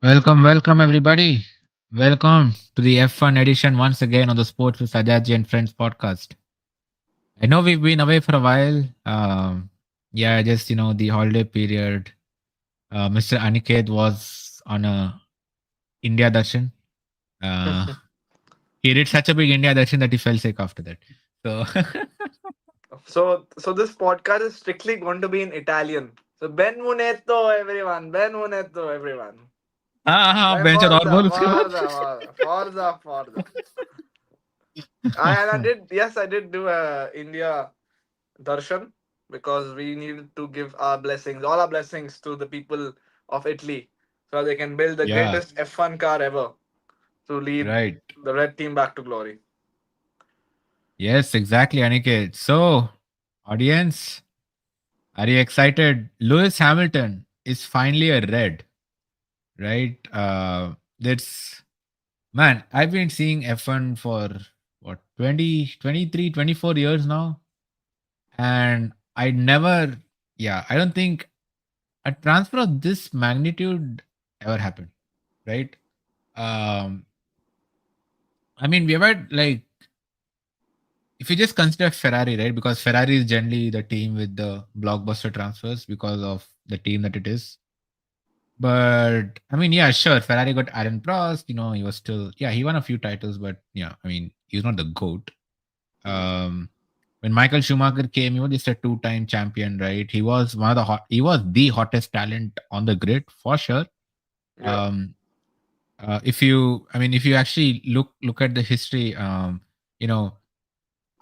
Welcome everybody. Welcome to the F1 edition once again on the Sports with Sajaji and Friends podcast. I know we've been away for a while. Yeah, just the holiday period. Mr. Aniket was on a India darshan. Uh, he did such a big India darshan that he fell sick after that. So, So this podcast is strictly going to be in Italian. So benvenuto everyone, benvenuto everyone. हाँ हाँ Like bencher और Forza, बोल उसके बाद. Forza, Forza, Forza, Forza. I did, yes, I did do a India darshan because we needed to give our blessings, all our blessings to the people of Italy, so they can build the Yeah, greatest F1 car ever to lead right. the red team back to glory. Yes, exactly, Aniket. So, audience, are you excited? Lewis Hamilton is finally a red, right? That's man, I've been seeing F1 for what 20, 23, 24 years now. And I never, yeah, I don't think a transfer of this magnitude ever happened, right? Um, I mean, we've had like, if you just consider Ferrari, right? Because Ferrari is generally the team with the blockbuster transfers because of the team that it is. But I mean, yeah, sure. Ferrari got Aaron Prost. He was still, yeah, he won a few titles, but yeah, I mean, he's not the GOAT. Mhm. Um, when Michael Schumacher came, he was just a two-time champion, right? He was he was the hottest talent on the grid for sure. Yeah. Um, if you, I mean, if you actually look at the history, you know,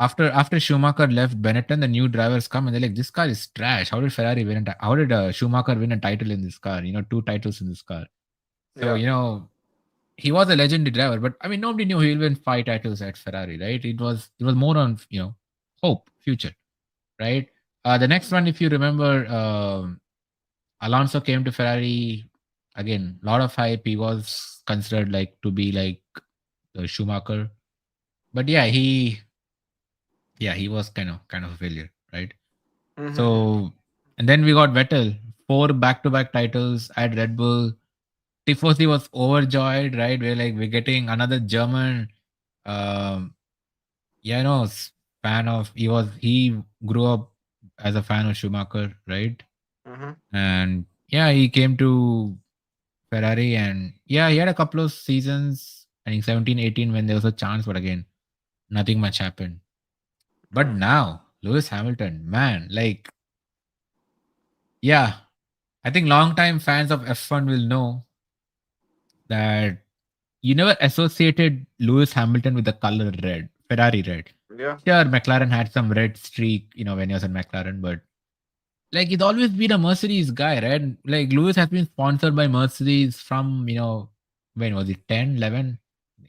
after Schumacher left Benetton, the new drivers come and they're like, this car is trash. How did Ferrari win? How did Schumacher win a title in this car? Two titles in this car. So Yeah. he was a legendary driver, but I mean, nobody knew he will win 5 titles at Ferrari, right? It was more on hope, future, right? The next one, if you remember, Alonso came to Ferrari again. A lot of hype. He was considered like to be like the Schumacher, but yeah, he was kind of a failure, right? Mm-hmm. So, and then we got Vettel, 4 back-to-back titles at Red Bull. Tifosi was overjoyed, right? We're getting another German. Um, yeah, no, fan of he grew up as a fan of Schumacher, right? Mm-hmm. And yeah, he came to Ferrari, and yeah, he had a couple of seasons. I think 17, 18 when there was a chance, but again, nothing much happened. But Mm. now, Lewis Hamilton, man, like, yeah, I think long-time fans of F1 will know that you never associated Lewis Hamilton with the color red, Ferrari red. Yeah. Sure, McLaren had some red streak, when he was in McLaren, but like he's always been a Mercedes guy, right? Like Lewis has been sponsored by Mercedes from, when was it, 10, 11?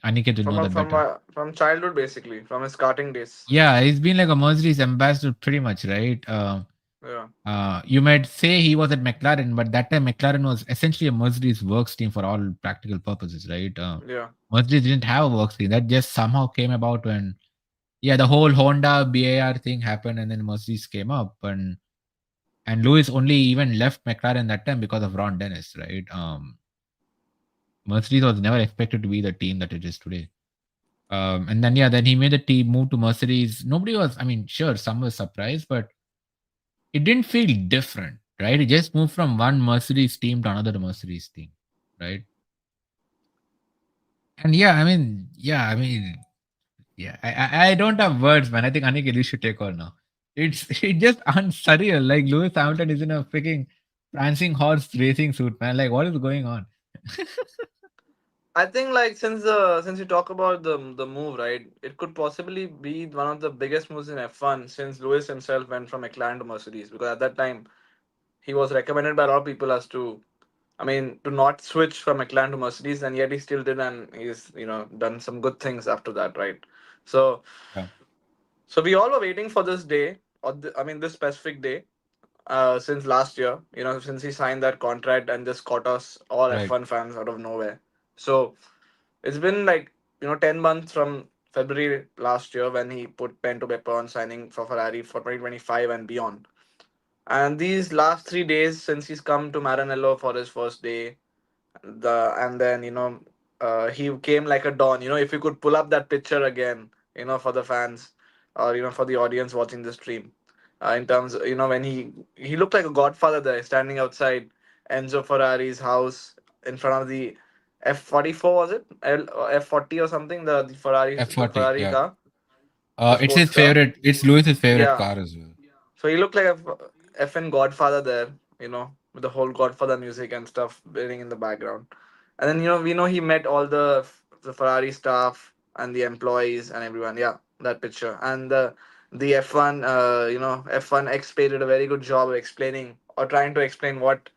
Aniket will know that better. From childhood, basically, from his starting days. Yeah, he's been like a Mercedes ambassador pretty much, right? Yeah. You might say he was at McLaren, but that time McLaren was essentially a Mercedes works team for all practical purposes, right? Yeah. Mercedes didn't have a works team. That just somehow came about when, yeah, the whole Honda BAR thing happened, and then Mercedes came up, and Lewis only even left McLaren that time because of Ron Dennis, right? Mercedes was never expected to be the team that it is today. And then yeah, then he made the team move to Mercedes. Nobody was, I mean, sure, some was surprised, but it didn't feel different, right? It just moved from one Mercedes team to another Mercedes team, right? And yeah, I don't have words, man. I think Aniket, you should take on now. It's just unsurreal. Like Lewis Hamilton is in a freaking prancing horse racing suit, man. Like what is going on? I think like since you talk about the move, right, it could possibly be one of the biggest moves in F1 since Lewis himself went from McLaren to Mercedes because at that time he was recommended by a lot of people as to, I mean, to not switch from McLaren to Mercedes, and yet he still did, and he's done some good things after that, right? So Yeah, so we all were waiting for this day, or I mean this specific day, since last year, since he signed that contract and just caught us all right. F1 fans out of nowhere. So it's been like 10 months from February last year when he put pen to paper on signing for Ferrari for 2025 and beyond. And these last 3 days since he's come to Maranello for his first day, And then he came like a dawn. If you could pull up that picture again, for the fans, or for the audience watching the stream, in terms, when he looked like a godfather there, standing outside Enzo Ferrari's house in front of the F44, was it F40 or something, the F40. Ferrari Yeah. car, the It's sports his car. favorite. It's Lewis's favorite Yeah, car as well. so he looked like a effing godfather there, with the whole Godfather music and stuff playing in the background. And then we know he met all the Ferrari staff and the employees and everyone. Yeah, that picture. And the F1, F1 X did a very good job of explaining or trying to explain what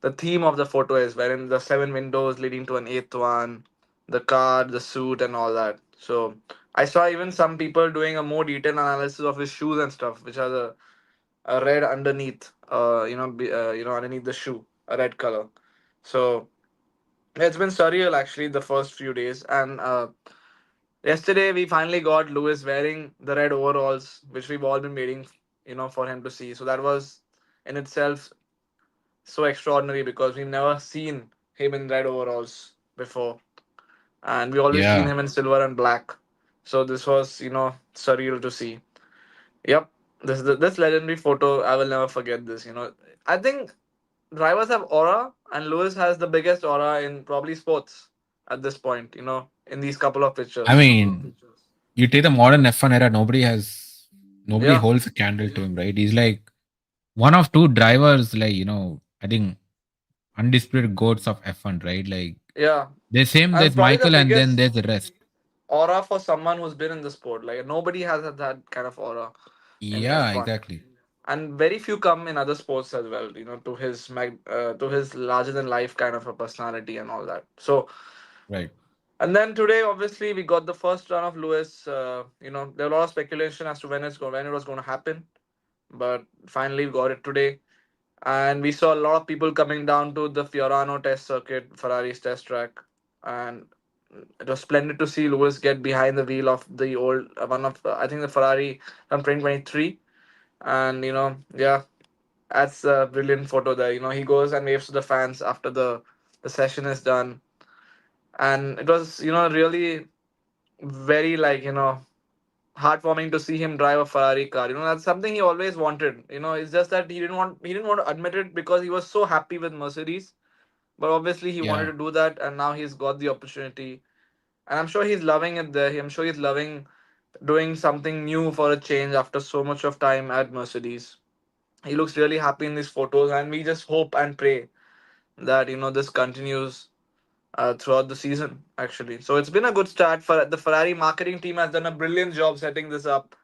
the theme of the photo is, wherein the seven windows leading to an eighth one, the car, the suit, and all that. So I saw even some people doing a more detailed analysis of his shoes and stuff, which are a red underneath, underneath the shoe, a red color. So it's been surreal actually the first few days, and yesterday we finally got Lewis wearing the red overalls, which we've all been waiting, for him to see. So that was in itself so extraordinary because we've never seen him in red overalls before, and we always seen Yeah. him in silver and black. So this was surreal to see. Yep, this legendary photo. I will never forget this. I think drivers have aura, and Lewis has the biggest aura in probably sports at this point. In these couple of I pictures. mean, you take the modern F1 era. Nobody Yeah, holds a candle to him, right? He's like one of two drivers. Like I think undisputed goats of F1, right? Like yeah, there's him, and there's probably the Michael, and then biggest there's the rest. aura for someone who's been in the sport. Like nobody has had that kind of aura in Yeah, F1, exactly. and very few come in other sports as well. To his larger than life kind of a personality and all that. So, Right. and then today, obviously, we got the first run of Lewis. There were a lot of speculation as to when it was going to happen, but finally we got it today. And we saw a lot of people coming down to the Fiorano test circuit, Ferrari's test track, and it was splendid to see Lewis get behind the wheel of the old one of I think the Ferrari from 2023, and yeah, that's a brilliant photo there. He goes and waves to the fans after the session is done, and it was really very like heartwarming to see him drive a Ferrari car. That's something he always wanted. It's just that he didn't want to admit it because he was so happy with Mercedes. But obviously he wanted Yeah. to do that, and now he's got the opportunity. And I'm sure he's loving it there. I'm sure he's loving doing something new for a change after so much of time at Mercedes. He looks really happy in these photos, and we just hope and pray that this continues throughout the season. Actually, so it's been a good start for the Ferrari marketing team has done a brilliant job setting this up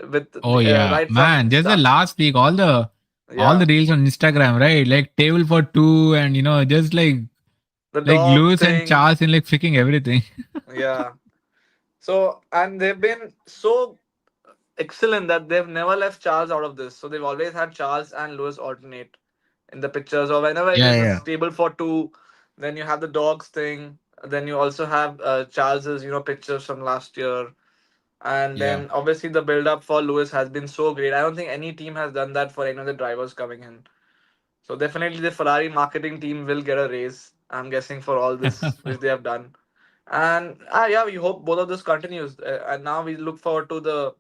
with Oh yeah, right from man. Just the start. last week, all the Yeah, reels on Instagram, right? Like table for two, and just the like dog Lewis and thing. Charles in like freaking everything. Yeah. So and they've been so excellent that they've never left Charles out of this. So they've always had Charles and Lewis alternate in the pictures, or whenever it Yeah, is a yeah, stable for two, then you have the dogs thing. Then you also have Charles's pictures from last year, and yeah. then obviously the build up for Lewis has been so great. I don't think any team has done that for any of the drivers coming in. So definitely the Ferrari marketing team will get a raise. I'm guessing for all this which they have done. And yeah, we hope both of this continues. And now we look forward to the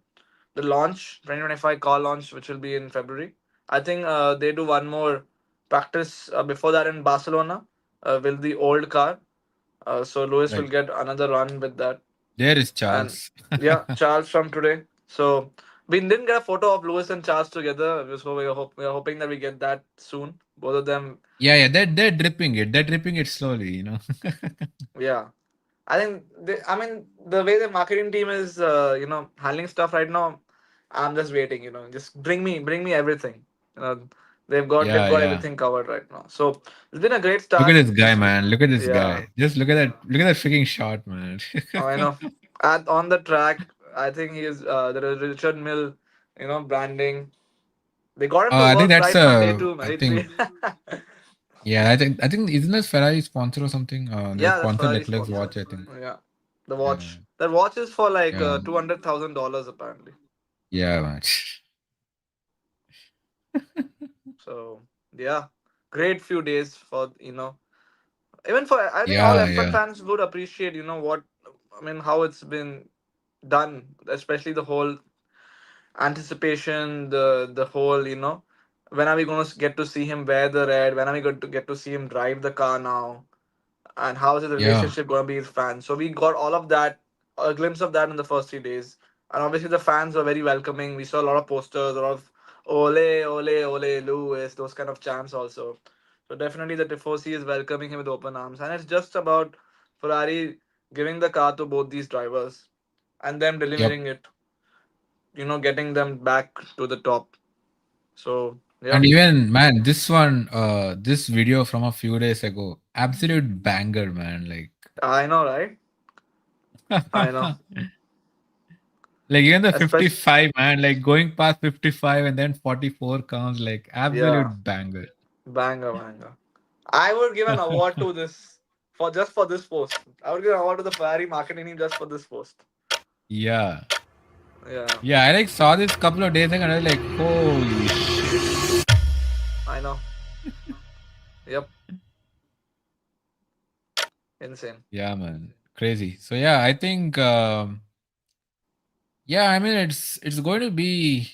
launch 2025 car launch, which will be in February. I think they do one more practice before that in Barcelona with the old car. So Lewis will Right. get another run with that. There is And Charles. yeah, Charles from today. So we didn't get a photo of Lewis and Charles together. So we are hoping that we get that soon. Both of them. Yeah, yeah. They're dripping it. They're dripping it slowly. Yeah. I mean, the way the marketing team is, handling stuff right now, I'm just waiting. Just bring me everything. You know, they've Yeah, got yeah. everything covered right now. So it's been a great Look at start. this guy, man. Look at this Yeah, guy. Just look at that. Look at that freaking shot, man. I know. On the track, I think he's there is Richard Mill, branding. They got him to I think work that's right from day two, I day three. think yeah, I think isn't this Ferrari sponsor or something? They Yeah, that's sponsor Ferrari Leclerc's sponsor. watch, I think. Yeah, the Yeah, watch. That watch is for like yeah, $200,000 apparently. yeah, man. So yeah, great few days for Even for, I think all Yeah, F1 yeah, fans would appreciate, what I mean, how it's been done, especially the whole anticipation, the whole, when are we going to get to see him wear the red? When are we going to get to see him drive the car now? And how is his yeah, relationship going to be with fans? So we got all of that, a glimpse of that in the first 3 days. And obviously the fans were very welcoming. We saw a lot of posters, a lot of ole, ole, ole, Lewis, those kind of chants also. So definitely the Tifosi is welcoming him with open arms. And it's just about Ferrari giving the car to both these drivers and them yep. delivering it, getting them back to the top. So yeah. And even man, this video from a few days ago, absolute banger, man. I know, right? I know. Like even the Especially, 55, man, like going past 55 and then 44 counts, like yeah, absolute banger. banger, banger. I would give an award to this for just for this post. I would give an award to the Ferrari marketing team just for this post. Yeah. Yeah, Yeah, I like saw this couple of days ago and I was like, holy shit. I know. Yep, insane. Yeah, man. Crazy. So yeah, I think yeah, I mean it's going to be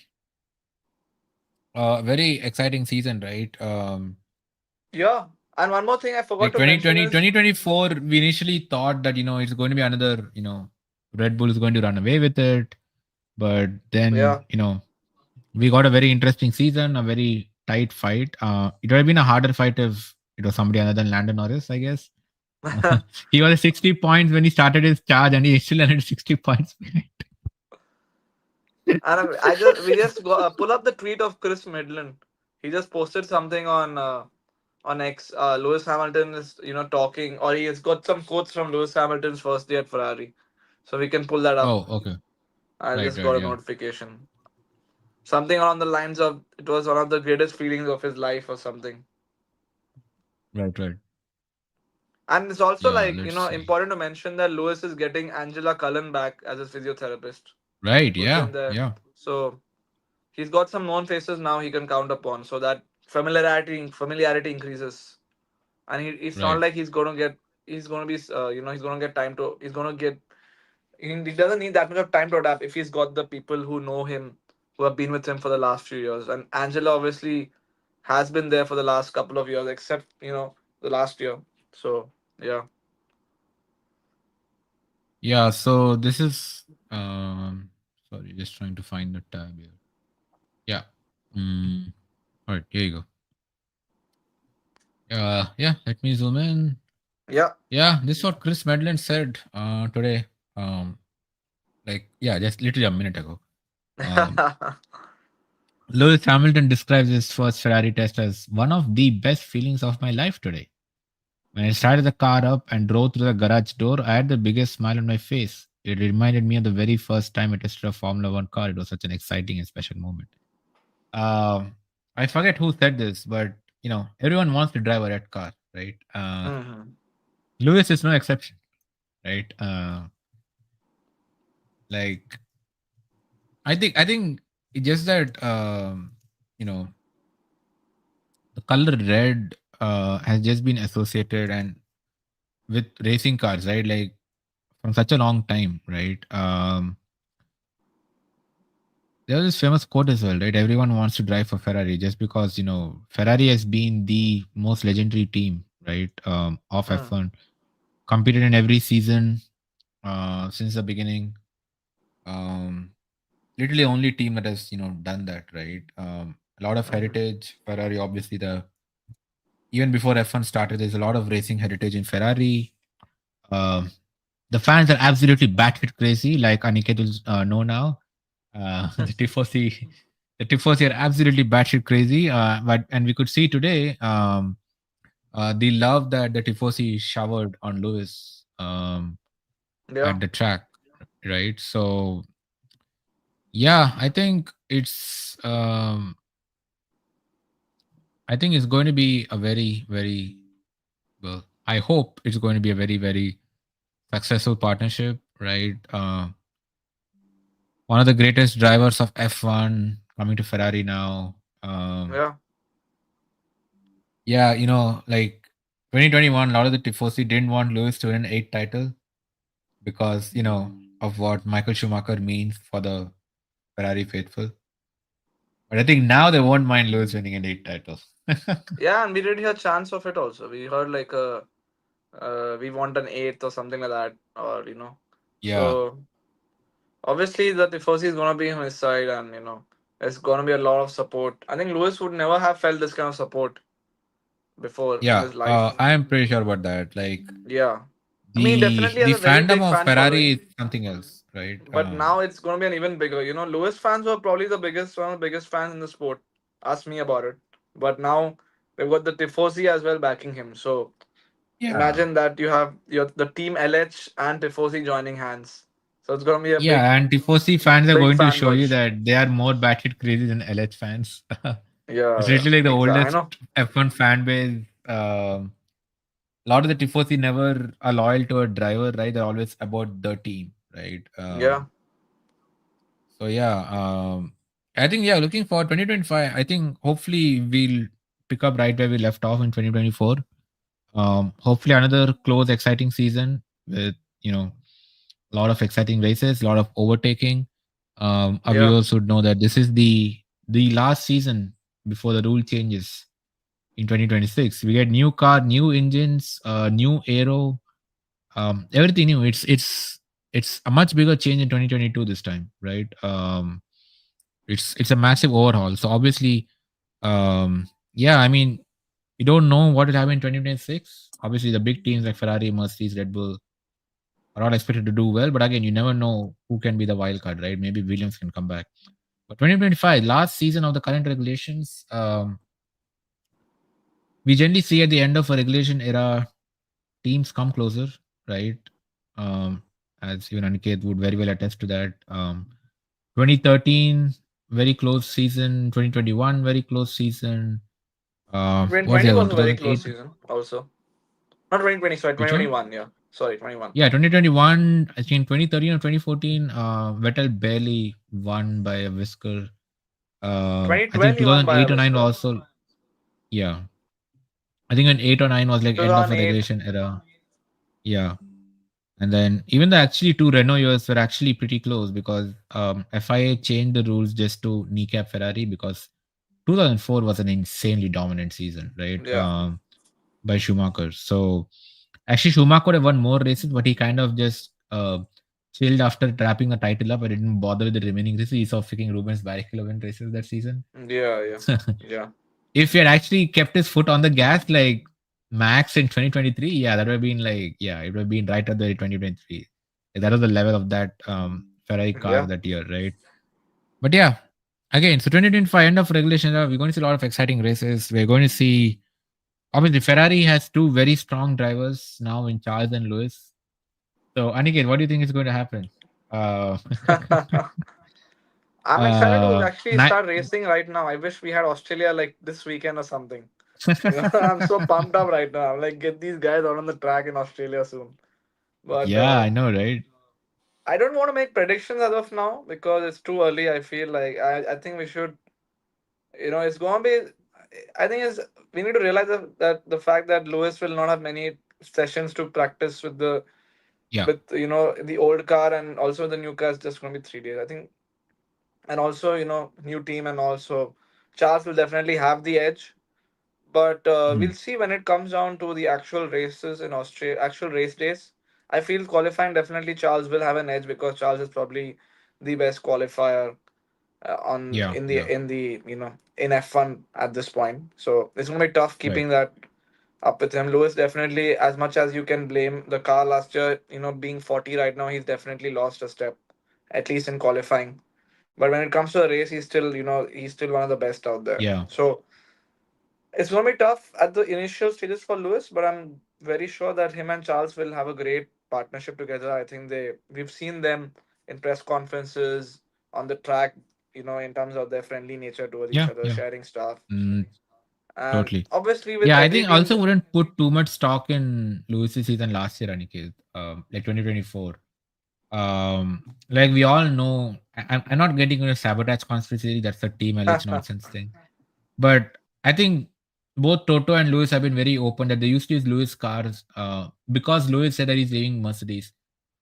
a very exciting season, right? Yeah, and one more thing I forgot Like to mention is 2024, we initially thought that, it's going to be another, Red Bull is going to run away with it. But then, yeah, we got a very interesting season, a very tight fight. It would have been a harder fight if it was somebody other than Lando Norris, I guess. and He was at 60 points when he started his charge, and he still ended 60 points behind. I just we just go, pull up the tweet of Chris Midland. He just posted something on X. Lewis Hamilton is talking, or he has got some quotes from Lewis Hamilton's first day at Ferrari, so we can pull that up. Oh, okay. I Right, just right, got a yeah. notification. Something along the lines of it was one of the greatest feelings of his life or something. Right, right. And it's also Yeah, like, let's see. important to mention that Lewis is getting Angela Cullen back as his physiotherapist, Right, who's yeah, been there. yeah. So he's got some known faces now he can count upon. So that familiarity increases. And it's not Right. like he's gonna be he's gonna get time to he's gonna get he doesn't need that much of time to adapt if he's got the people who know him, who have been with him for the last few years. And Angela obviously has been there for the last couple of years, except the last year. So yeah, Yeah, so this is sorry, just trying to find the tab here. Yeah. Mm, all right, here you go. Yeah, let me zoom in. yeah, Yeah, this is what Chris Medland said today. Um, yeah, just literally a minute ago. Um, Lewis Hamilton describes his first Ferrari test as one of the best feelings of my life today. When I started the car up and drove through the garage door, I had the biggest smile on my face. It reminded me of the very first time I tested a Formula One car. It was such an exciting and special moment. Um, I forget who said this, but everyone wants to drive a red car, right? hmm, Lewis is no exception, right? Like I think it's just that you know the color red has just been associated and with racing cars, right? Like from such a long time, right? There was this famous quote as well, right? Everyone wants to drive for Ferrari just because Ferrari has been the most legendary team, right? Of hmm, F1, competed in every season since the beginning. Um, Literally only team that has done that, right? A lot of hmm, heritage. Ferrari, obviously, the even before F1 started, there's a lot of racing heritage in Ferrari. Um, the fans are absolutely batshit crazy, like Aniket will know now. The Tifosi, the Tifosi are absolutely batshit crazy. But and we could see today the love that the Tifosi showered on Lewis yeah, at the track, right? So yeah, I think it's going to be a very, very well. I hope it's going to be a very, very successful partnership, right? One of the greatest drivers of F1 coming to Ferrari now. yeah, Yeah, like 2021, a lot of the Tifosi didn't want Lewis to win an eighth title because, of what Michael Schumacher means for the Ferrari faithful. But I think now they won't mind Lewis winning an eighth title. Yeah, and we did hear chants of it also. We heard like we want an eighth or something like that, or Yeah. So obviously the Tifosi is gonna be on his side, and there's gonna be a lot of support. I think Lewis would never have felt this kind of support before in Yeah. his life. I am pretty sure about that. Like Yeah, I mean, he the definitely has the a very fandom big of fan Ferrari is following, something else, right? but now it's gonna be an even bigger. Lewis fans were probably the biggest, one of the biggest fans in the sport. Ask me about it. But now we've got the Tifosi as well backing him. So Yeah. imagine that you have the team LH and Tifosi joining hands. So it's gonna be a Yeah, and Tifosi fans are big going to fan show you merge. that they are more batshit crazy than LH fans. It's Yeah, yeah, literally like the exactly. I oldest know. F1 fan base. A lot of the Tifosi never are loyal to a driver, right? They're always about the team, right? Yeah, So yeah, I think yeah, looking forward 2025. I think hopefully we'll pick up right where we left off in 2024. Hopefully another close, exciting season with a lot of exciting races, a lot of overtaking. Our yeah. viewers would know that this is the last season before the rule changes in 2026. We get new car, new engines, new aero, everything new. It's a much bigger change in 2022 this time, right? It's a massive overhaul. So obviously, yeah, I mean, you don't know what will happen in 2026. Obviously, the big teams like Ferrari, Mercedes, Red Bull are all expected to do well. But again, you never know who can be the wild card, right? Maybe Williams can come back. But 2025, last season of the current regulations, we generally see at the end of a regulation era, teams come closer, right? Um, as even Aniket would very well attest to that. 2013, very close season. 2021, very close season. What's the 2020 other one? was a very close 2008. season also. Not 2020, sorry, Which one? 2021. Yeah, sorry, 21. Yeah, 2021. I think 2013 or 2014. Vettel barely won by a whisker. I think 2012 he won by a 2008 or 9 whisker. also. Yeah, I think an 8 or 9 was like end of a 2008. regulation era. Yeah. And then even the actually two Renault years were actually pretty close because FIA changed the rules just to kneecap Ferrari because 2004 was an insanely dominant season, right? Yeah, By Schumacher. So actually Schumacher would have won more races, but he kind of just chilled after wrapping the title up and didn't bother with the remaining races. He saw freaking Rubens Barrichello win races that season. yeah, yeah, yeah, If he had actually kept his foot on the gas like Max in 2023, yeah, that would have been like, yeah, it would have been right at the 2023. That was the level of that Ferrari car yeah. that year, right? But yeah, again, so 2025 end of regulation era, we're going to see a lot of exciting races. We're going to see, obviously, Ferrari has two very strong drivers now in Charles and Lewis. So, Aniket, what do you think is going to happen? Uh, I'm excited to actually ni- start racing right now. I wish we had Australia like this weekend or something. I'm so pumped up right now. I'm like, get these guys out on the track in Australia soon. But yeah, I know, right? I don't want to make predictions as of now because it's too early. I feel like I think we should, it's going to be, I think it's, we need to realize that the fact that Lewis will not have many sessions to practice with Yeah. the old car and also the new car is just going to be 3 days. I think, and also, new team and also Charles will definitely have the edge. But we'll Mm, see when it comes down to the actual races in Australia, actual race days. I feel qualifying definitely Charles will have an edge because Charles is probably the best qualifier on yeah, in the yeah, in the in F1 at this point. So it's gonna be tough right. keeping that up with him. Lewis definitely, as much as you can blame the car last year, being 40 right now, he's definitely lost a step, at least in qualifying. But when it comes to the race, he's still one of the best out there. Yeah. So it's gonna be tough at the initial stages for Lewis, but I'm very sure that him and Charles will have a great partnership together. I think we've seen them in press conferences on the track, in terms of their friendly nature towards each Yeah, other, yeah. sharing stuff. Mm, And totally. obviously with Yeah, I every think I team. also wouldn't put too much stock in Lewis's season last year, Aniket, like 2024. Like we all know, I'm not getting into sabotage conspiracy theory. That's a team LH nonsense thing. But I think both Toto and Lewis have been very open that they used to use Lewis cars because Lewis said that he's leaving Mercedes,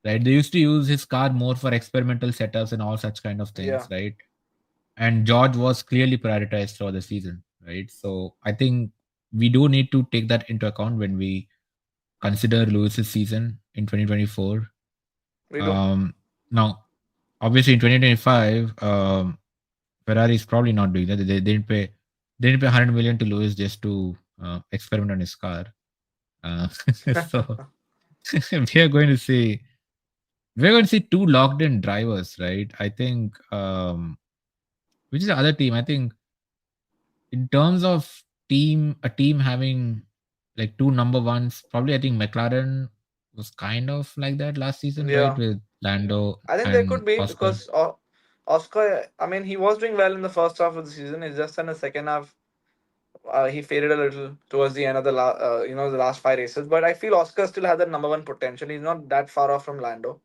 right? They used to use his car more for experimental setups and all such kind of things, Yeah, right? And George was clearly prioritized throughout the season, right? So I think we do need to take that into account when we consider Lewis's season in 2024. we do. Now, obviously in 2025, Ferrari is probably not doing that. They didn't pay 100 million to Lewis just to experiment on his car. So we are going to see two locked in drivers, right? I think which is the other team. I think in terms of a team having like two number ones, probably I think McLaren was kind of like that last season, right? Yeah, With Lando I think there and could be Oscar. because Oscar. I mean, he was doing well in the first half of the season. It's just in the second half he faded a little towards the end of the last five races. But I feel Oscar still has that number one potential. He's not that far off from Lando.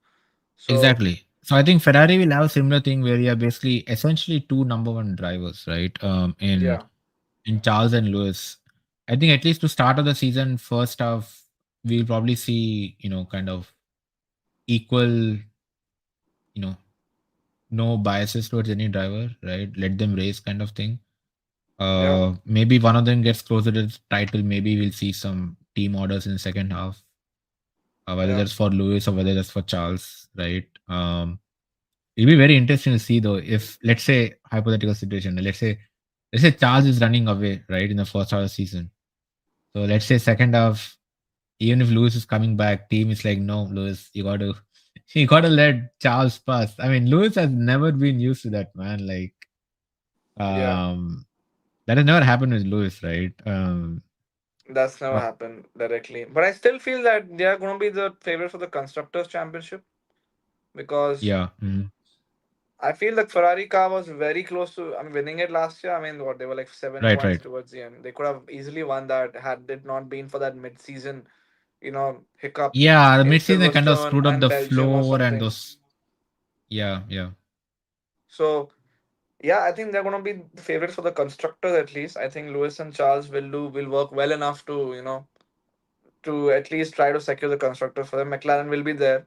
So Exactly. So I think Ferrari will have a similar thing where you are basically essentially two number one drivers, right? yeah, In Charles and Lewis. I think at least to start of the season, first half, we'll probably see, kind of equal, you know, no biases towards any driver, right? Let them race kind of thing. yeah, Maybe one of them gets closer to the title. Maybe we'll see some team orders in the second half, whether yeah, that's for Lewis or whether that's for Charles, right? It'll be very interesting to see though if let's say hypothetical situation, let's say Charles is running away, right, in the first half of the season. So let's say second half, even if Lewis is coming back, team is like, no, Lewis, you got to you got to let Charles pass. I mean, Lewis has never been used to that, man. Like, yeah. um, that has never happened with Lewis, right? That's never Uh, happened directly. But I still feel that they are going to be the favorite for the constructors championship because yeah, I feel the Ferrari car was very close to winning it last year. I mean, what they were like 7 points right. towards the end. They could have easily won that had it not been for that mid-season, hiccup Yeah, the in midseason kind of Silverstone screwed up and the Belgium or floor and something. those. Yeah, yeah, So yeah, I think they're going to be the favorites for the constructors at least. I think Lewis and Charles will work well enough to at least try to secure the constructors for them. McLaren will be there.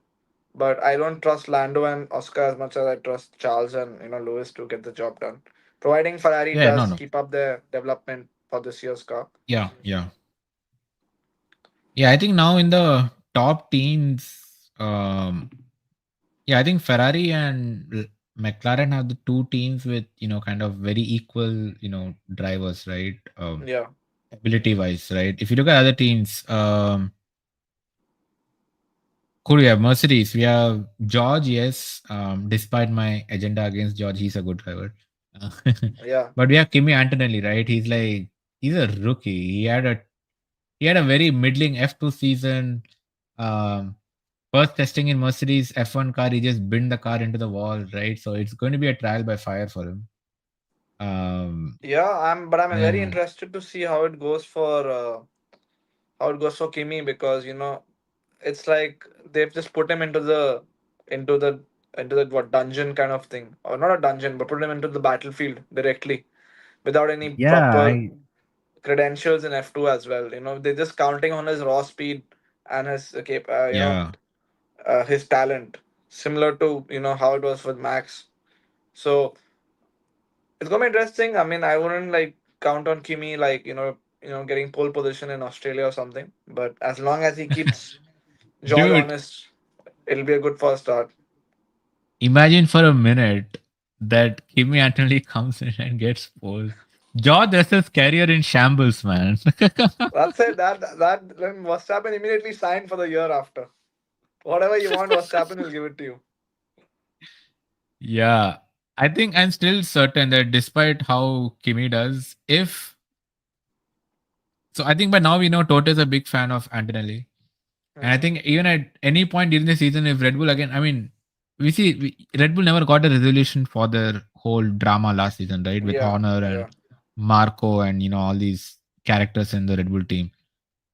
But I don't trust Lando and Oscar as much as I trust Charles and Lewis to get the job done. Providing Ferrari yeah. No, does no. keep up their development for this year's car. Yeah, yeah. Yeah, I think now in the top teams, yeah, I think Ferrari and McLaren have the two teams with kind of very equal drivers, right? Yeah, Ability wise, right? If you look at other teams, cool, we have Mercedes, we have George. Yes, despite my agenda against George, he's a good driver. Uh, yeah, but we have Kimi Antonelli, right? He's a rookie. He had a very middling F2 season. Um, First testing in Mercedes F1 car, he just binned the car into the wall, right? So it's going to be a trial by fire for him. Um, yeah. I'm very and interested to see how it goes for Kimi because it's like they've just put him into the into the what dungeon kind of thing, or not a dungeon, but put him into the battlefield directly without any yeah, proper credentials in F2 as well. They're just counting on his raw speed and his yeah, his talent, similar to how it was with Max. So it's gonna be interesting. I mean, I wouldn't like count on Kimi like getting pole position in Australia or something. But as long as he keeps George dude. honest, it'll be a good first start. Imagine for a minute that Kimi Antonelli comes in and gets pole. George Russell's career in shambles, man. That's it. That then Verstappen immediately signed for the year after. Whatever you want, Verstappen will give it to you. Yeah, I think I'm still certain that despite how Kimi does, if so, I think by now we know Toto is a big fan of Antonelli. And I Hmm. think even at any point during the season, if Red Bull again, I mean, Red Bull never got a resolution for their whole drama last season, right? With Yeah, Horner and yeah, Marco and all these characters in the Red Bull team.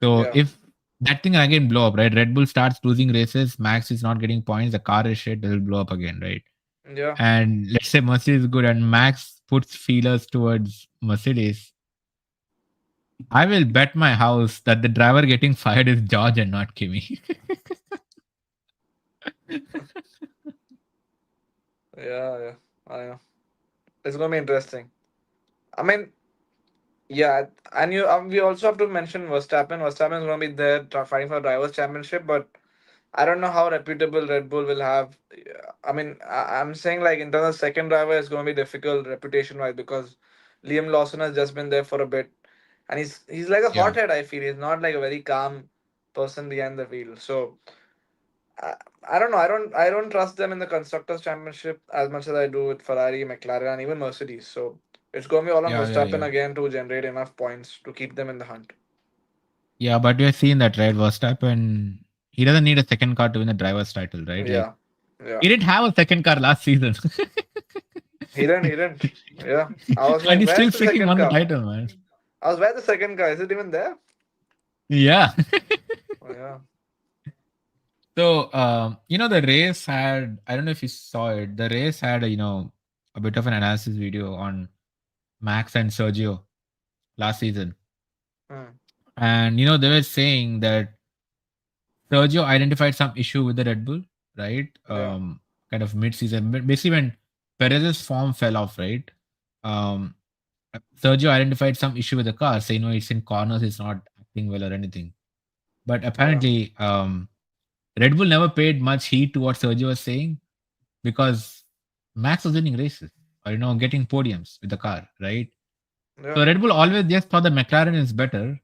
So yeah, if that thing again blow up, right? Red Bull starts losing races, Max is not getting points, the car is shit, they'll blow up again, right? yeah. And let's say Mercedes is good and Max puts feelers towards Mercedes. I will bet my house that the driver getting fired is George and not Kimi. Yeah, yeah. I know. It's gonna be interesting. I mean, yeah, and we also have to mention Verstappen. Verstappen is gonna be there fighting for drivers' championship, but I don't know how reputable Red Bull will have. I mean, I'm saying like in terms of second driver, it's gonna be difficult reputation wise because Liam Lawson has just been there for a bit, and he's like a Yeah. hothead. I feel he's not like a very calm person behind the wheel. So I, I don't know. I don't trust them in the constructors championship as much as I do with Ferrari, McLaren, and even Mercedes. So it's going to be all on Yeah, yeah, Verstappen yeah. again to generate enough points to keep them in the hunt. Yeah, but we've seen that, right? Verstappen, he doesn't need a second car to win the driver's title, right? Like, Yeah, yeah. he didn't have a second car last season. He didn't. He didn't. Yeah. I was And like, he where's still the freaking second won the car? title, man. I was, where's the second car? Is it even there? Yeah. Oh, yeah. So, the race had, I don't know if you saw it, the race had, a bit of an analysis video on Max and Sergio last season. Hmm. And, they were saying that Sergio identified some issue with the Red Bull, right? Yeah. Kind of mid-season, basically when Perez's form fell off, right? Um, Sergio identified some issue with the car, saying, it's in corners, it's not acting well or anything. But Yeah. apparently, Red Bull never paid much heed to what Sergio was saying because Max was winning races or, getting podiums with the car, right? Yeah. So Red Bull always just thought that McLaren is better,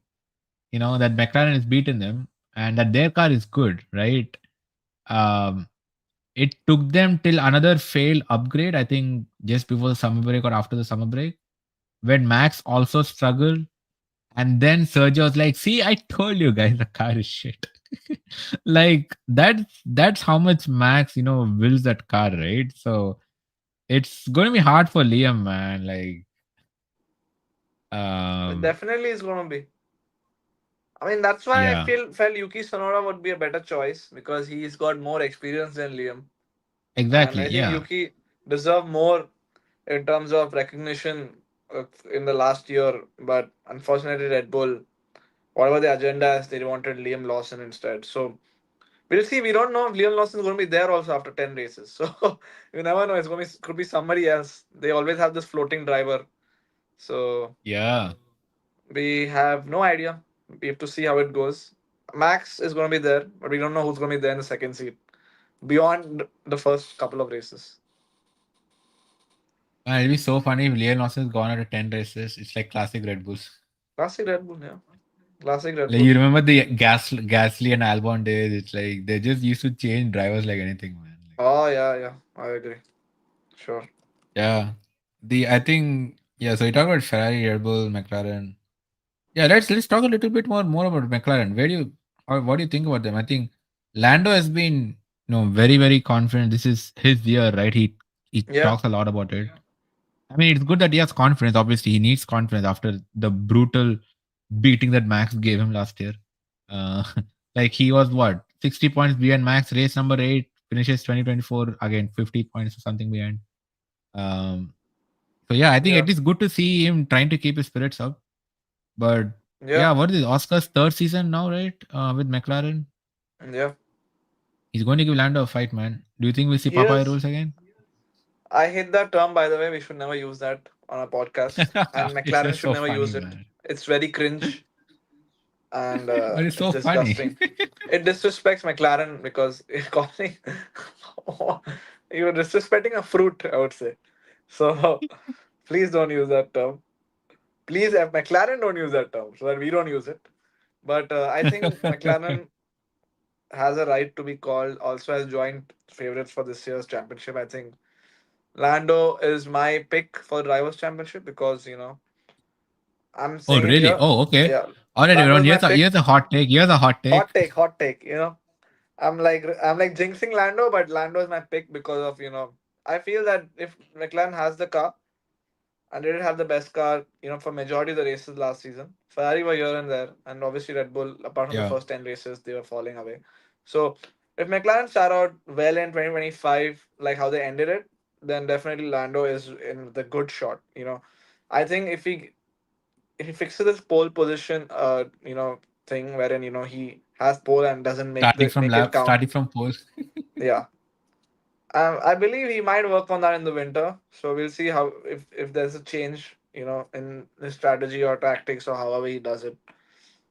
that McLaren is beaten them and that their car is good, right? Um, it took them till another failed upgrade, I think just before the summer break or after the summer break, when Max also struggled. And then Sergio was like, see, I told you guys the car is shit. Like that's how much Max, wills that car, right? So it's gonna be hard for Liam, man. Like, It um, definitely is going to be. I mean, that's why I yeah, felt Yuki Sonora would be a better choice because he's got more experience than Liam. And exactly. I think Yeah, Yuki deserved more in terms of recognition in the last year. But unfortunately, Red Bull, whatever the agenda is, they wanted Liam Lawson instead. So we'll see. We don't know if Liam Lawson is going to be there also after 10 races. So you never know. It's going to be, could be somebody else. They always have this floating driver. So yeah. we have no idea. We have to see how it goes. Max is going to be there, but we don't know who's going to be there in the second seat beyond the first couple of races. Man, it'll be so funny if Liam Lawson's gone out of 10 races. It's like classic Red Bulls. Classic Red Bull, yeah. Classic Red Like Bull. you remember the Gasly and Albon days? It's like they just used to change drivers like anything, man. Like, Oh, yeah, yeah. I agree. Sure. yeah. I think yeah. So you talk about Ferrari, Red Bull, McLaren. Yeah, let's talk a little bit more about McLaren. What do you think about them? I think Lando has been very very confident. This is his year, right? He Yeah, talks a lot about it. I mean, it's good that he has confidence. Obviously, he needs confidence after the brutal beating that Max gave him last year. Uh, like he was what 60 points behind Max, race number 8, finishes 2024 again 50 points or something behind. Um, so yeah, I think yeah, it is good to see him trying to keep his spirits up. But yeah, yeah, what is it? Oscar's third season now, right? With McLaren. yeah. He's going to give Lando a fight, man. Do you think we'll see Popeye Here's, rules again? I hate that term, by the way. We should never use that on a podcast. And It's McLaren just should so never funny, use it. man. It's very cringe and But it's it's so funny. disgusting. It disrespects McLaren because it's calling you're disrespecting a fruit, I would say. So please don't use that term. Please, if McLaren don't use that term so that we don't use it. But I think McLaren has a right to be called also as joint favorites for this year's championship. I think Lando is my pick for drivers' championship because I'm Oh, saying it really? here. Oh, okay. Yeah, All right, Lando everyone. is my pick. Here's a hot take. Here's a hot take. Hot take. I'm like jinxing Lando, but Lando is my pick because of I feel that if McLaren has the car and they did have the best car, for majority of the races last season. Ferrari were here and there, and obviously Red Bull, apart from the Yeah. first 10 races, they were falling away. So if McLaren start out well in 2025, like how they ended it, then definitely Lando is in the good shot. I think he fixes his pole position, thing wherein he has pole and doesn't make it count. Starting from post. Yeah, I believe he might work on that in the winter. So we'll see how if there's a change, in his strategy or tactics or however he does it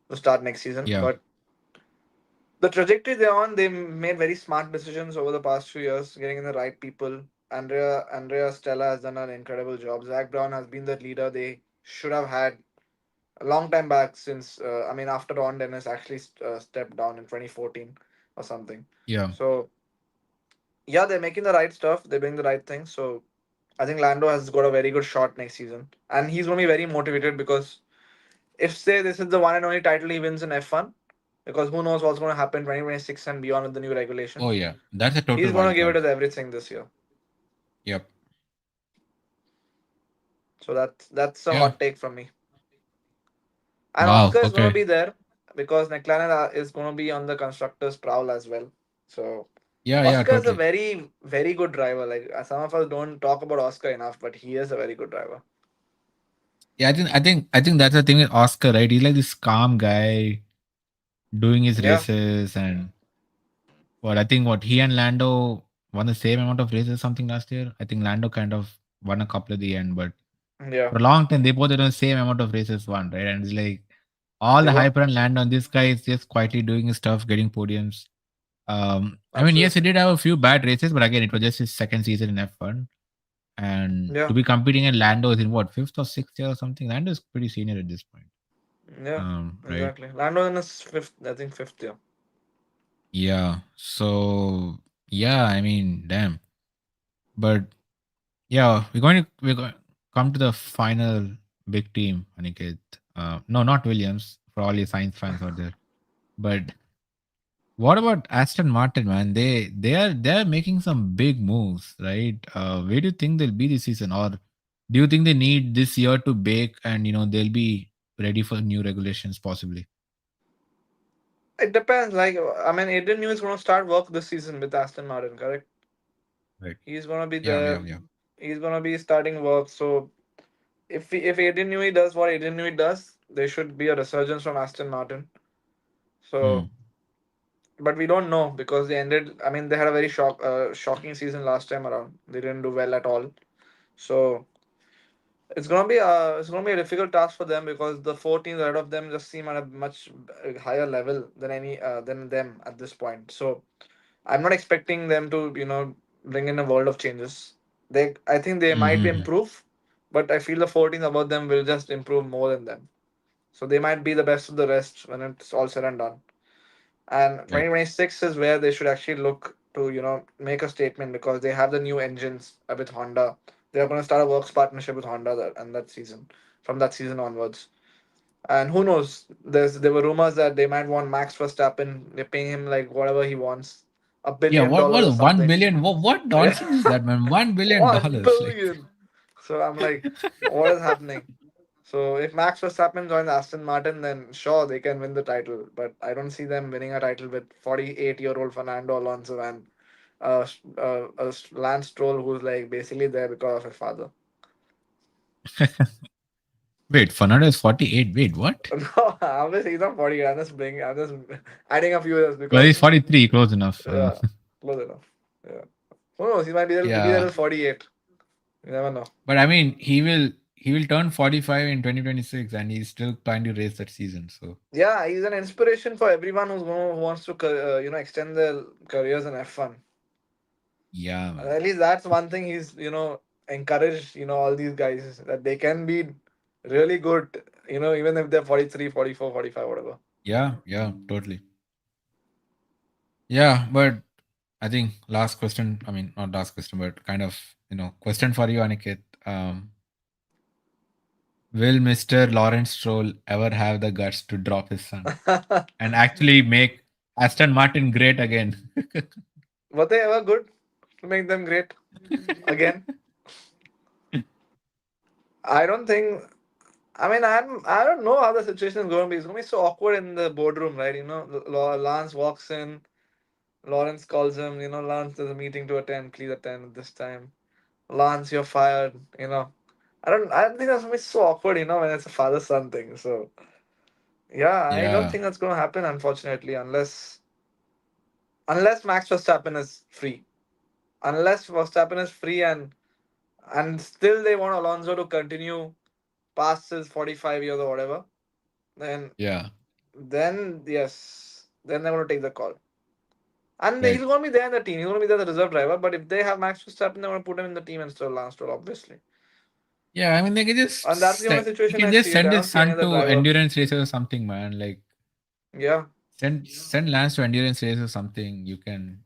to start next season. Yeah, But the trajectory they're on, they made very smart decisions over the past few years, getting in the right people. Andrea Stella has done an incredible job. Zach Brown has been the leader they should have had a long time back since after Ron Dennis actually stepped down in 2014 or something. yeah. So yeah, they're making the right stuff. They're doing the right things. So I think Lando has got a very good shot next season, and he's going to be very motivated because if say this is the one and only title he wins in F1, because who knows what's going to happen 2026 and beyond with the new Oh regulations, yeah, that's a he's total going to wild give it card. his everything this year. Yep. So that's a Yeah. hot take from me. And Wow. Oscar is going to Okay. be there because McLaren is going to be on the constructors' prowl as well. So Yeah. Yeah. Oscar is a Totally. very very good driver. Like some of us don't talk about Oscar enough, but he is a very good driver. Yeah. I think that's the thing with Oscar, right? He's like this calm guy doing his Yeah, races, and what I think what he and Lando won the same amount of races something last year. I think Lando kind of won a couple at the end, but yeah, for a long time they both had the same amount of races won, right? And it's like all they the were hype around Lando, and this guy is just quietly doing his stuff, getting podiums. I mean, yes, he absolutely. did have a few bad races, but again, it was just his second season in F1. And to Yeah, be competing in Lando is in what, fifth or sixth year or something? Lando is pretty senior at this point. yeah, Right? exactly. Lando in his fifth, I think fifth year. Yeah. So yeah, I mean, damn. But yeah, we're going to come to the final big team, Aniket. No, not Williams, for all your science fans out there. But what about Aston Martin, man? They're making some big moves, right? Where do you think they'll be this season, or do you think they need this year to bake and they'll be ready for new regulations possibly? It depends. Like Adrian Newey is going to start work this season with Aston Martin, correct? Right. He's going to be Yeah, there. yeah, yeah. He's going to be starting work. So if Adrian Newey does what Adrian Newey does, there should be a resurgence from Aston Martin. Hmm. So, but we don't know because they ended. I mean, they had a very shocking season last time around. They didn't do well at all. So it's gonna be a difficult task for them because the four teams ahead of them just seem at a much higher level than them at this point. So I'm not expecting them to bring in a world of changes. I think they might be Mm-hmm. improve, but I feel the four teams above them will just improve more than them. So they might be the best of the rest when it's all said and done. And Right. 2026 is where they should actually look to make a statement because they have the new engines with Honda. They're going to start a works partnership with Honda and that season, from that season onwards. And who knows? There were rumors that they might want Max Verstappen. They're paying him like whatever he wants, a Yeah. billion What dollars or was 1 something. billion? What Yeah, nonsense is that, man? $1 billion. one Like, billion. So I'm like, what is happening? So if Max Verstappen joins Aston Martin, then sure they can win the title. But I don't see them winning a title with 48-year-old Fernando Alonso and Lance Stroll, who's like basically there because of his father. wait, Fernando is 48. Wait, what? No, obviously he's not 40. I'm just adding a few years Well, he's because 43, close enough. yeah, close enough. Yeah, who knows? He might be there Yeah. till 48. You never know. But I mean, he will turn 45 in 2026, and he's still trying to race that season. So Yeah, he's an inspiration for everyone who wants to extend their careers in F1. yeah, And man. at least that's one thing he's encouraged all these guys that they can be really good even if they're 43, 44, 45, whatever. Yeah, yeah, totally. Yeah, but I think last question. I mean, not last question, but kind of question for you, Aniket. Will Mister Lawrence Stroll ever have the guts to drop his son and actually make Aston Martin great again? Were they ever good to make them great again? I don't think. I don't know how the situation is going to be. It's going to be so awkward in the boardroom, right? Lance walks in, Lawrence calls him. Lance, there's a meeting to attend. Please attend at this time. Lance, you're fired. I don't think that's gonna be so awkward, when it's a father son thing. So yeah, I don't Yeah, think that's gonna happen, unfortunately, unless Max Verstappen is free. Unless Verstappen is free and still they want Alonso to continue past his 45 years or whatever, then yeah, then yes, then they're gonna take the call. And right. he's gonna be there in the team. He's gonna be there as a reserve driver. But if they have Max Verstappen, they're gonna put him in the team instead of Lance Stroll, obviously. Yeah, I mean, they can And that's the only he situation can I just see it. send I his don't see any son other to driver. endurance races or something, man. Like Yeah, send Lance to endurance races or something. You can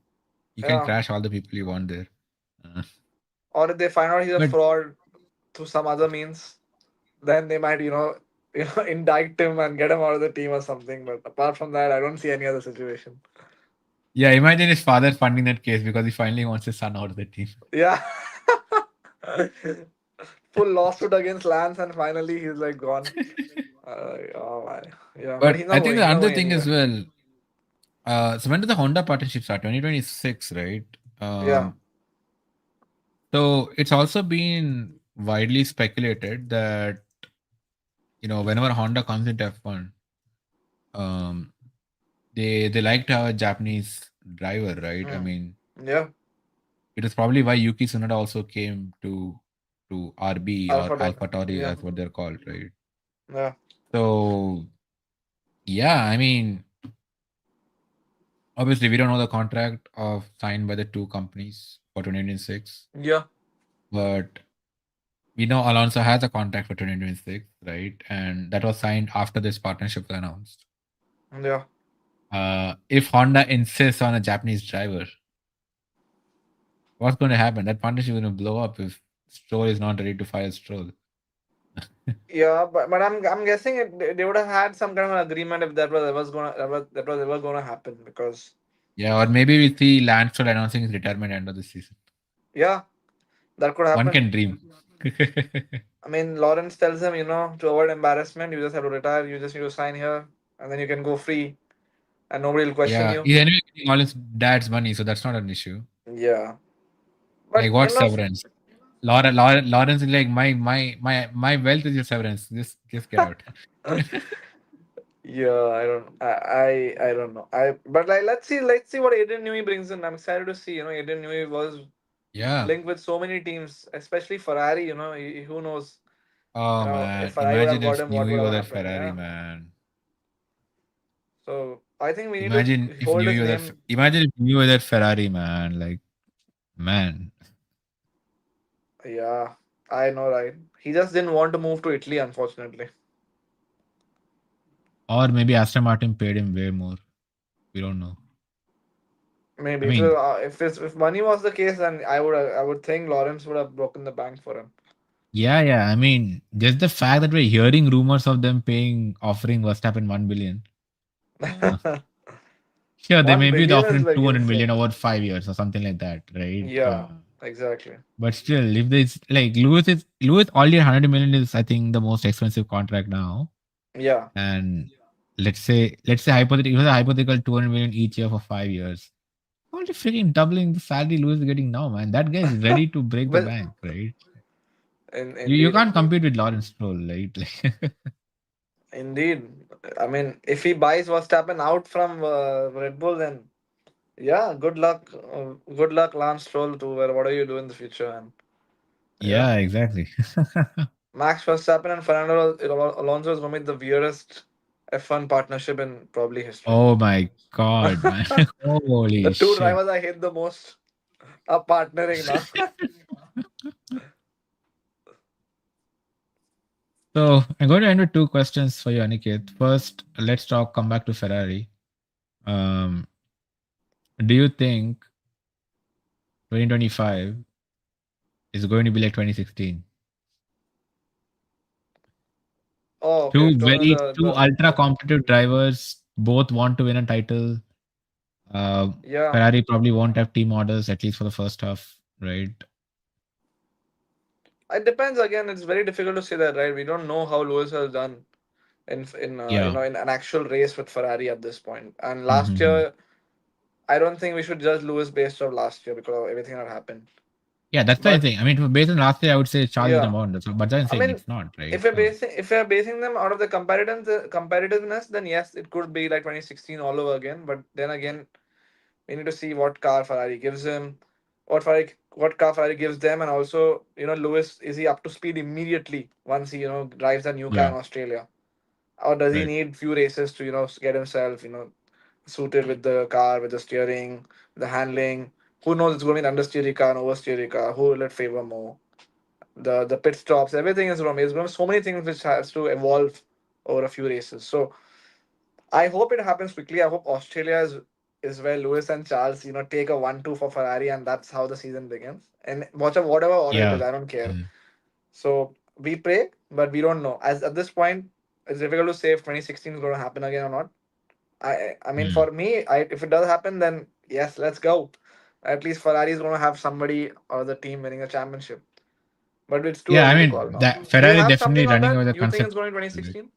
yeah. crash all the people you want there. Uh, Or if they find out he's a but fraud through some other means, then they might, indict him and get him out of the team or something. But apart from that, I don't see any other situation. yeah, imagine his father funding that case because he finally wants his son out of the team. Yeah. Full lawsuit against Lance, and finally he's like gone. Oh man. Yeah, but But he's I not think going. the He's not another going thing as anywhere. well. So when did the Honda partnership start? 2026, right? Yeah. So it's also been widely speculated that whenever Honda comes into F1, um, they like to have a Japanese driver, right? I Mm. mean, Yeah. it is probably why Yuki Tsunoda also came to RB or Alpha dog. AlphaTauri, Yeah. that's what they're called, right? Yeah. So yeah, I mean, obviously we don't know the contract of signed by the two companies for 2026, Yeah. but we know Alonso has a contract for 2026, right? And that was signed after this partnership was announced. Yeah. If Honda insists on a Japanese driver, what's going to happen? That partnership is going to blow up if Stroll is not ready to fire Stroll. Yeah. But I'm guessing they would have had some kind of an agreement if that was ever gonna happen, because Yeah, or maybe we see Lance Stroll announcing his retirement end of the season. yeah, that could One happen. can dream. I mean, Lawrence tells him, to avoid embarrassment, you just have to retire. You just need to sign here, and then you can go free, and nobody will question Yeah, you. he's anyway getting all his dad's money, so that's not an issue. Yeah. Like But what severance? Lawrence is like my wealth is your severance. Just get out. yeah, I don't know. But like let's see what Adrian Newey brings in. I'm excited to see. Adrian Newey was Yeah. linked with so many teams, especially Ferrari. Who knows? Oh If man, Ferrari would have imagine got if him, what Newey would have was at happened? Ferrari, Yeah. man. So I think we need to Imagine if hold his Newey was name. at Ferrari, man. Like man, Yeah, I know, right? He just didn't want to move to Italy, unfortunately. or maybe Aston Martin paid him way more. We don't know. I Maybe mean, if money was the case, then I would think Lawrence would have broken the bank for him. yeah, yeah. I mean, just the fact that we're hearing rumors of them offering Verstappen 1 billion. Uh, sure, they One may be billion is offering like 200 million insane. over 5 years or something like that, right? Yeah, exactly. But still, if this like Lewis already 100 million is I think the most expensive contract now. Yeah, And let's say hypothetical, it was a hypothetical 200 million each year for 5 years. Only freaking doubling the salary Lewis is getting now, man. That guy is ready to break the well, bank, right? You indeed, can't indeed, compete with Lawrence Stroll, right? Like, indeed. I mean, if he buys Verstappen out from Red Bull, then yeah, good luck. Good luck, Lance Stroll, to whatever you do in the future. And yeah, yeah, exactly. Max Verstappen and Fernando Alonso is going to be the weirdest F1 partnership in probably history. Oh my god, man. The Holy two shit. drivers I hate the most are partnering now. So I'm going to end with two questions for you, Aniket. First, let's come back to Ferrari. Um, do you think 2025 is going to be like 2016? Oh, okay. Two Talking about very two the ultra competitive drivers, both want to win a title. Uh, yeah. Ferrari probably won't have team orders at least for the first half, right? It depends. Again, it's very difficult to say that, right? We don't know how Lewis has done Yeah. in an actual race with Ferrari at this point. And last Mm-hmm. year, I don't think we should judge Lewis based on last year because of everything that happened. Yeah, that's the But thing. I mean, based on last year, I would say Charles is yeah, number one. So, but I'm I saying mean, it's not, right? if you're So, basing them out of the competitiveness, then yes, it could be like 2016 all over again. But then again, we need to see what car Ferrari gives him, what car Ferrari gives them, and also Lewis, is he up to speed immediately once he drives a new car in yeah, Australia, or does he right. need few races to get himself suited with the car, with the steering, the handling? Who knows? It's going to be an understeer car, an oversteer car. Who will it favor more? The pit stops, everything is wrong. There's going to be so many things which has to evolve over a few races. So I hope it happens quickly. I hope Australia is where Lewis and Charles, take a 1-2 for Ferrari, and that's how the season begins. And whatever order it is, Yeah. I don't care. Mhm. So we pray, but we don't know. As at this point, it's difficult to say if 2016 is going to happen again or not. I mean, Mm. for me, if it does happen, then yes, let's go. At least Ferrari is going to have somebody or the team winning a championship. But it's too Yeah, I early to call mean, now. that Do you Ferrari have definitely something on running that? over the You think concept. it's going to Right? 2016?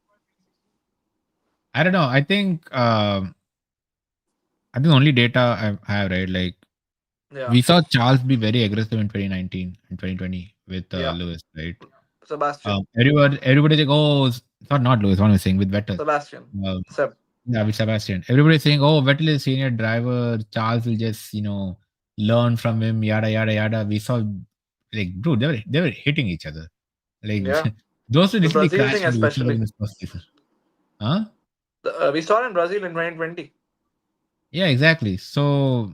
I don't know. I think the only data I have, right? Like, Yeah, we saw Charles be very aggressive in 2019 and 2020 with yeah. Lewis, right? Sebastian, Everybody like, oh, not Lewis, what am I saying, with Vettel. Sebastian, Um, Seb. yeah, with Sebastian. Everybody saying, oh, Vettel is senior driver. Charles will just, learn from him, yada, yada, yada. We saw, like, bro, they were hitting each other. Like, Yeah, those two the literally Brazil thing crashed into each other in especially. this first season. Huh? We saw it in Brazil in 2020. Yeah, exactly. So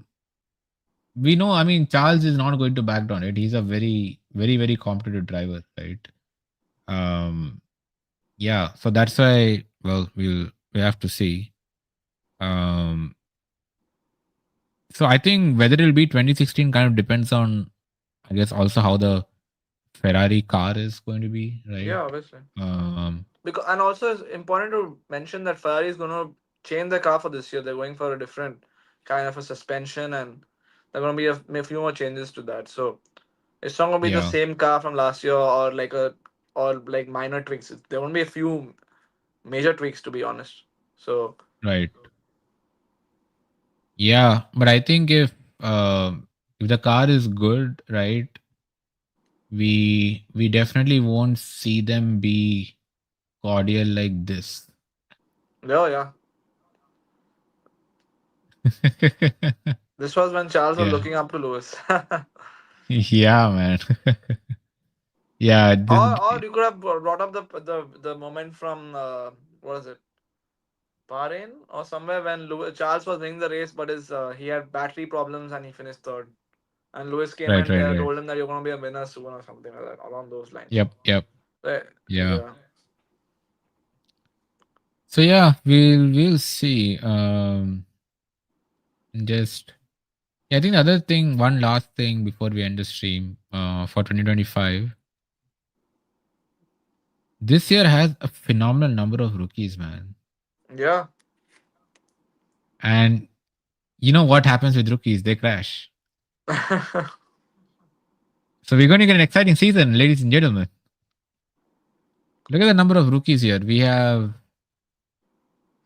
we know, I mean, Charles is not going to back down, right? He's a very, very, very competitive driver, right? Um, yeah, so that's why, well, we have to see. Um, so I think whether it'll be 2016 kind of depends on, I guess, also how the Ferrari car is going to be, right? Yeah, obviously. Um, Because and also it's important to mention that Ferrari is going to change the car for this year. They're going for a different kind of a suspension, and there are going to be a few more changes to that. So it's not going to be the yeah, same car from last year or like minor tweaks. There won't be a few major tweaks to be honest. So right. Yeah, but I think if the car is good, right, we definitely won't see them be cordial like this. yeah, yeah. This was when Charles was Yeah. looking up to Lewis. Yeah, man. Yeah, or you could have brought up the moment from what is it, Bahrain or somewhere when Charles was winning the race, but he had battery problems and he finished third. And Lewis came right, and right, right. told him that you're going to be a winner soon or something like that, along those lines. Yep, yep. Uh, Yeah. yeah, So yeah, we'll see. Just yeah, I think the other thing, one last thing before we end the stream, for 2025. This year has a phenomenal number of rookies, man. yeah, And you know what happens with rookies? They crash. So we're going to get an exciting season, ladies and gentlemen. Look at the number of rookies here. We have,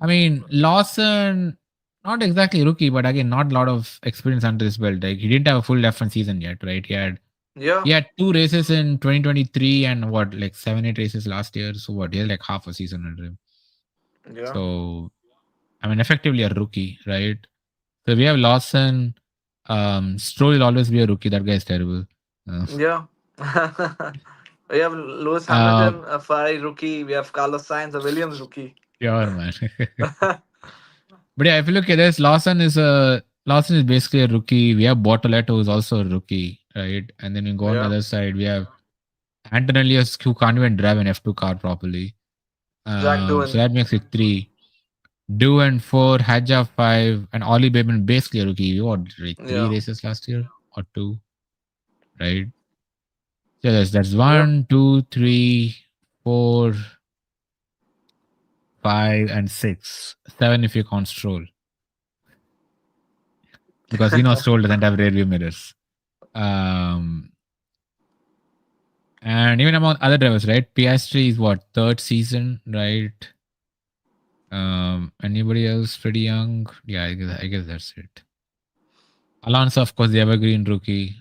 I mean, Lawson, not exactly rookie, but again, not a lot of experience under his belt. Like, he didn't have a full F1 season yet, right? He yeah, had two races in 2023 and what, like 7, 8 races last year. So what? He had like half a season under him. yeah, So I mean, effectively a rookie, right? So we have Lawson. Stroll will always be a rookie. That guy is terrible. Uh, yeah. We have Lewis uh, Hamilton, a Ferrari rookie. We have Carlos Sainz, a Williams rookie. pure man. But yeah, if you look at this, Lawson is basically a rookie. We have Bortoletto, who's also a rookie, right? And then we go on the Yeah, other side, we have Antonellius, who can't even drive an F2 car properly. Zach So Doohan. that makes it three. Do and four, Hadja five, and Ollie Bateman basically a rookie. What, like three Yeah, races last year or two, right? So that's yeah, one, two, three, four, five, and six. Seven if you count Stroll, because Stroll doesn't have rear view mirrors. Um, and even among other drivers, right? Piastri is what, third season, right? Anybody else pretty young? Yeah, I guess that's it. Alonso, of course, the evergreen rookie.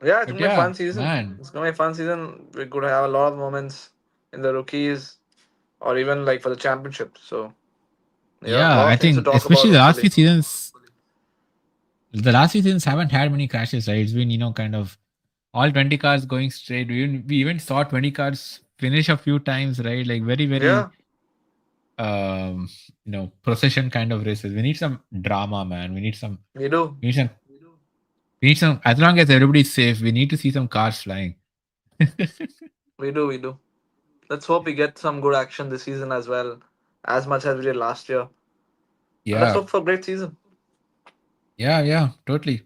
Yeah, it's But gonna be a yeah, fun season. man. It's gonna be a fun season. We could have a lot of moments in the rookies, or even like for the championship. So yeah, a Yeah, lot I of things to think talk about. especially Hopefully, the last few seasons haven't had many crashes, right? It's been, kind of all 20 cars going straight. We even saw 20 cars finish a few times, right? Like very, yeah, very procession kind of races. We need some drama, man. we do, We need some we need some as long as everybody's safe, we need to see some cars flying. we do. Let's hope we get some good action this season as well, as much as we did last year. And let's Yeah. hope for a great season. Yeah, yeah, totally.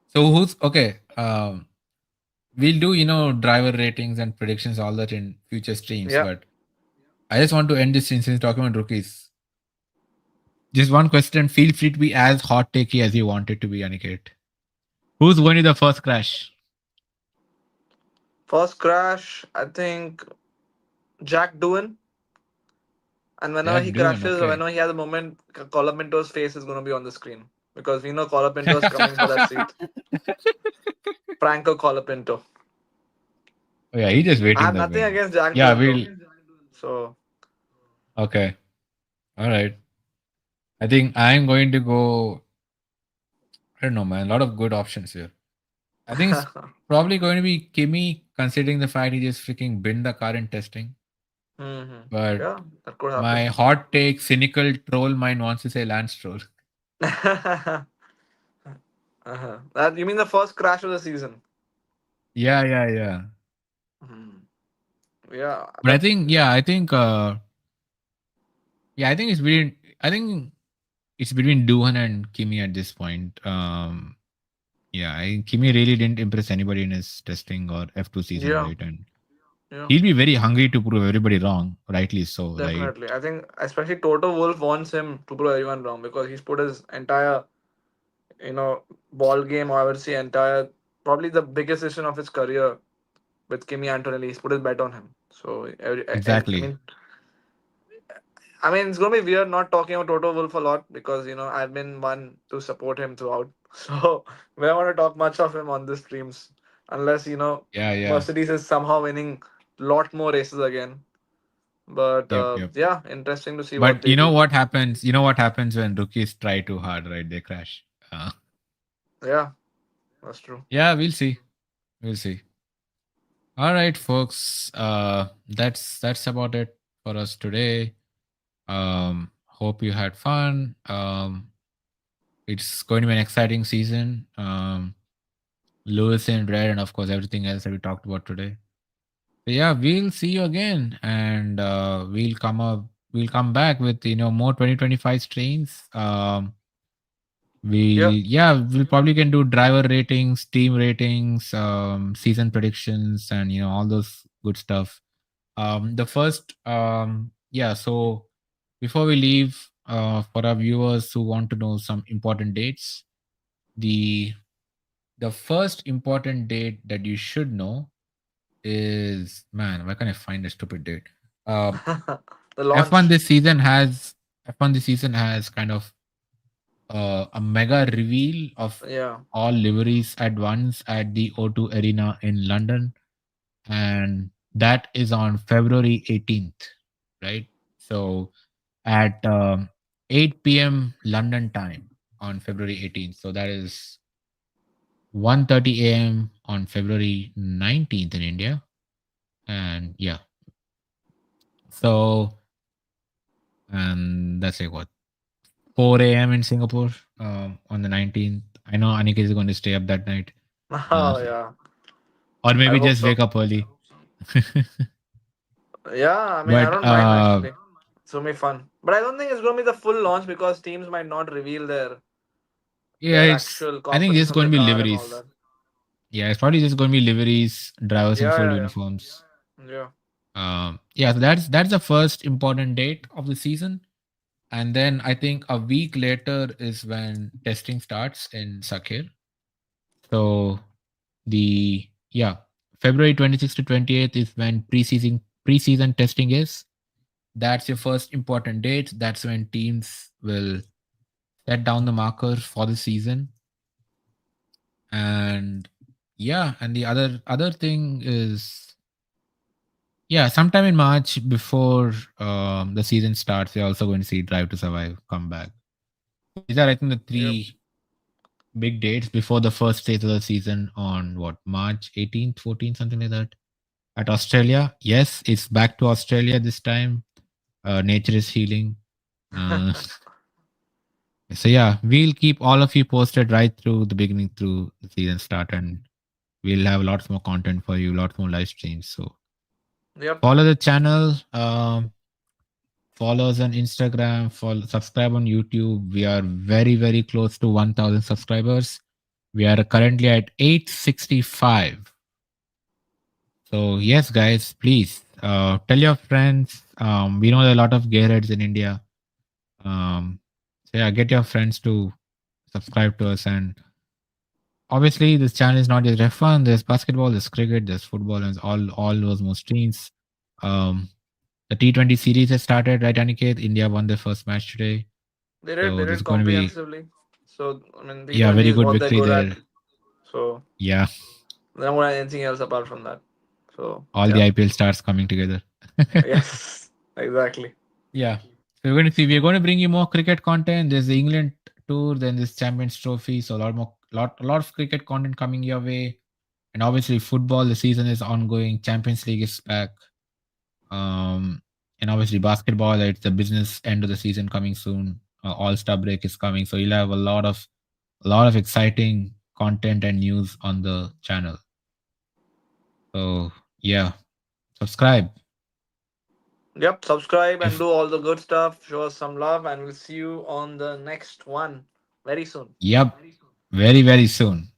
So who's okay? We'll do, driver ratings and predictions, all that in future streams. Yeah. But I just want to end this since talking about rookies. Just one question. Feel free to be as hot takey as you want it to be, Aniket. Who's going to the first crash? First crash, I think Jack Doohan. And whenever Jack he Doohan. crashes or Okay. whenever he has a moment, Colaminto's face is going to be on the screen. Because we know Colapinto is coming for that seat. Franco Colapinto. Oh yeah, he's just I waiting have the nothing win. against Jack Yeah, Doohan though. we'll. So, Okay. All right. I think I'm going to go. I don't know, man. A lot of good options here. I think it's probably going to be Kimmy, considering the fact he just freaking binned the car in testing. But yeah, that could my happen. hot take, cynical troll mind wants to say Lance Troll. That you mean the first crash of the season? Yeah, yeah, yeah. Mhm. Yeah, But I that think, yeah, I think it's between Duhan and Kimi at this point. Yeah, Kimi really didn't impress anybody in his testing or F2 season, yeah, right? And yeah, he'll be very hungry to prove everybody wrong, rightly so, right? definitely. I think especially Toto Wolff wants him to prove everyone wrong because he's put his entire you know ball game, or I would say entire probably the biggest decision of his career with Kimi Antonelli. He's put his bet on him. So Exactly. I mean, it's gonna be weird not talking about Toto Wolff a lot because I've been one to support him throughout. So we don't want to talk much of him on the streams unless Yeah, yeah. Mercedes is somehow winning a lot more races again. But Yep, yep. yeah, interesting to see what But they do. You know what happens when rookies try too hard, right? They crash. Yeah, that's true. Yeah, we'll see. We'll see. All right, folks. That's about it for us today. Hope you had fun. It's going to be an exciting season. Lewis in red, and of course everything else that we talked about today. So yeah, we'll see you again, and we'll come back with more 2025 strains. Yeah. We'll probably can do driver ratings, team ratings, season predictions, and all those good stuff. The first, yeah. So before we leave, for our viewers who want to know some important dates, the the first important date that you should know is, man. Why can't I find a stupid date? Um, The F1 launch. this season has F1 this season has kind of a mega reveal of Yeah. all liveries at once at the O2 Arena in London, and that is on February 18th, right? So at 8 p.m. London time on February 18th. So that is 1:30 a.m. on February 19th in India, and yeah, so and that's like what 4 a.m. in Singapore on the 19th. I know Anika is going to stay up that night. Uh, Oh yeah. or I maybe hope just so. wake up early. Yeah, I mean, I But don't mind actually. It's gonna be fun, but I don't think it's gonna be the full launch because teams might not reveal yeah, their it's actual I think components it's of going the to be car and all liveries. that. Yeah, it's probably just going to be liveries, drivers in Yeah, full yeah, uniforms. yeah, yeah. Yeah, so that's the first important date of the season, and then I think a week later is when testing starts in Sakhir. So the yeah February 26th to 28th is when preseason testing is. That's your first important date. That's when teams will set down the marker for the season. And yeah, and the other thing is, yeah, sometime in March before the season starts, we're also going to see Drive to Survive come back. So these are, I think, the Yep. three big dates before the first stage of the season on what, March 18th, 14th, something like that, at Australia. Yes, it's back to Australia this time. Nature is healing. Uh, so yeah, we'll keep all of you posted right through the beginning through the season start, and we'll have lots more content for you, lots more live streams. So Yep. follow the channel. Follow us on Instagram. Follow, subscribe on YouTube. We are very very close to 1,000 subscribers. We are currently at 865. So yes, guys, please tell your friends. We know there are a lot of gearheads in India. So yeah, get your friends to subscribe to us. And obviously, this channel is not just F1. There's basketball, there's cricket, there's football, and all those more streams. Um, the T20 series has started, right, Aniket? India won their first match today. They did. So They this is did going to be, comprehensively. So I mean, yeah, T20 very is good what they're victory good at. there. So Yeah, they don't want anything else apart from that. So all the yeah. IPL stars coming together. Yes. Exactly. Yeah. So we're going to see. We're going to bring you more cricket content. There's the England tour, then this Champions Trophy. So a lot of cricket content coming your way. And obviously football. The season is ongoing. Champions League is back. Um, and obviously basketball. It's the business end of the season coming soon. All Star break is coming. So you'll have a lot of exciting content and news on the channel. So yeah, subscribe. Yep. Subscribe and If do all the good stuff. Show us some love, and we'll see you on the next one very soon. yep, very very soon.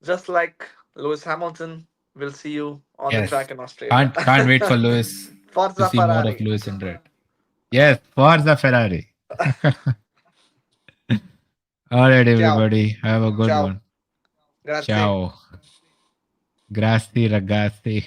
Just like Lewis Hamilton, we'll see you on the Yes. track in Australia. Can't wait for Lewis to Forza see more of Ferrari. Lewis in red. Yes, Forza Ferrari. All right, Ciao. everybody. Have a good Ciao. one. Grazie. Ciao. Grazie, ragazzi.